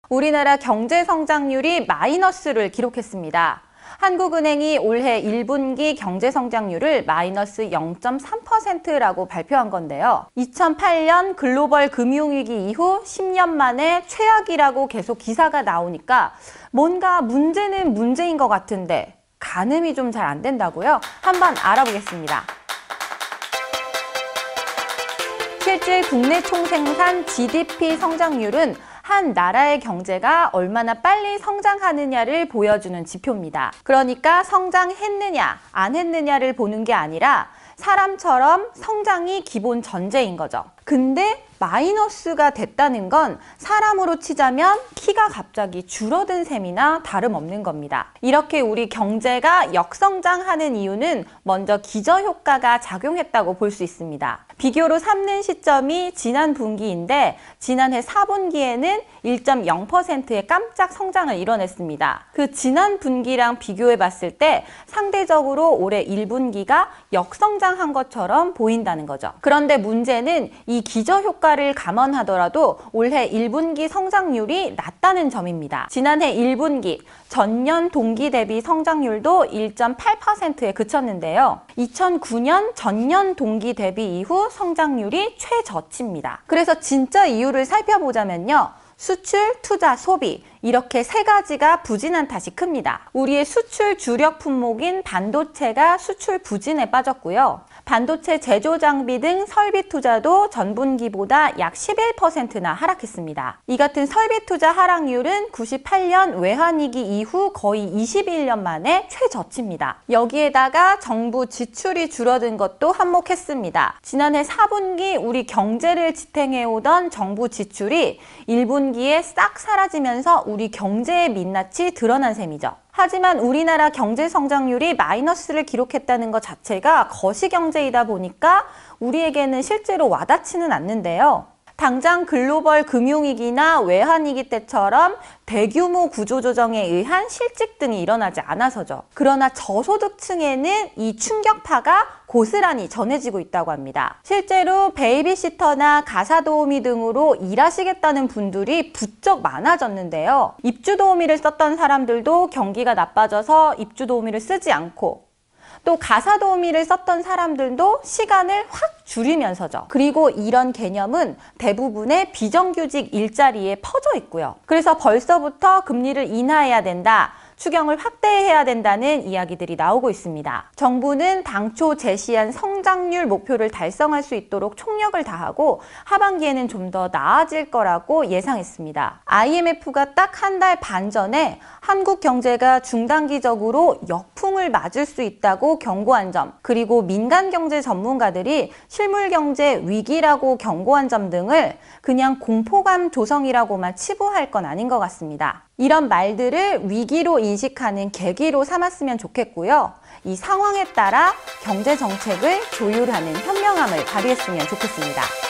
우리나라 경제 성장률이 마이너스를 기록했습니다. 한국은행이 올해 1분기 경제 성장률을 마이너스 0.3%라고 발표한 건데요. 2008년 글로벌 금융위기 이후 10년 만에 최악이라고 계속 기사가 나오니까 뭔가 문제는 문제인 것 같은데 가늠이 좀 잘 안 된다고요? 한번 알아보겠습니다. 실질 국내 총생산 GDP 성장률은 한 나라의 경제가 얼마나 빨리 성장하느냐를 보여주는 지표입니다. 그러니까 성장했느냐, 안 했느냐를 보는 게 아니라 사람처럼 성장이 기본 전제인 거죠. 근데 마이너스가 됐다는 건 사람으로 치자면 키가 갑자기 줄어든 셈이나 다름없는 겁니다. 이렇게 우리 경제가 역성장하는 이유는 먼저 기저효과가 작용했다고 볼 수 있습니다. 비교로 삼는 시점이 지난 분기인데 지난해 4분기에는 1.0%의 깜짝 성장을 이뤄냈습니다. 그 지난 분기랑 비교해 봤을 때 상대적으로 올해 1분기가 역성장한 것처럼 보인다는 거죠. 그런데 문제는 이 기저효과를 감안하더라도 올해 1분기 성장률이 낮다는 점입니다. 지난해 1분기 전년 동기 대비 성장률도 1.8%에 그쳤는데요. 2009년 전년 동기 대비 이후 성장률이 최저치입니다. 그래서 진짜 이유를 살펴보자면요. 수출, 투자, 소비 이렇게 세 가지가 부진한 탓이 큽니다. 우리의 수출 주력 품목인 반도체가 수출 부진에 빠졌고요. 반도체 제조 장비 등 설비 투자도 전분기보다 약 11%나 하락했습니다. 이 같은 설비 투자 하락률은 98년 외환위기 이후 거의 21년 만에 최저치입니다. 여기에다가 정부 지출이 줄어든 것도 한몫했습니다. 지난해 4분기 우리 경제를 지탱해오던 정부 지출이 1분기에 싹 사라지면서 우리 경제의 민낯이 드러난 셈이죠. 하지만 우리나라 경제 성장률이 마이너스를 기록했다는 것 자체가 거시경제이다 보니까 우리에게는 실제로 와닿지는 않는데요. 당장 글로벌 금융위기나 외환위기 때처럼 대규모 구조조정에 의한 실직 등이 일어나지 않아서죠. 그러나 저소득층에는 이 충격파가 고스란히 전해지고 있다고 합니다. 실제로 베이비시터나 가사도우미 등으로 일하시겠다는 분들이 부쩍 많아졌는데요. 입주도우미를 썼던 사람들도 경기가 나빠져서 입주도우미를 쓰지 않고 또 가사도우미를 썼던 사람들도 시간을 확 줄이면서죠. 그리고 이런 개념은 대부분의 비정규직 일자리에 퍼져 있고요. 그래서 벌써부터 금리를 인하해야 된다. 추경을 확대해야 된다는 이야기들이 나오고 있습니다. 정부는 당초 제시한 성장률 목표를 달성할 수 있도록 총력을 다하고 하반기에는 좀 더 나아질 거라고 예상했습니다. IMF가 딱 한 달 반 전에 한국 경제가 중단기적으로 역풍을 맞을 수 있다고 경고한 점, 그리고 민간 경제 전문가들이 실물 경제 위기라고 경고한 점 등을 그냥 공포감 조성이라고만 치부할 건 아닌 것 같습니다. 이런 말들을 위기로 인식하는 계기로 삼았으면 좋겠고요. 이 상황에 따라 경제 정책을 조율하는 현명함을 발휘했으면 좋겠습니다.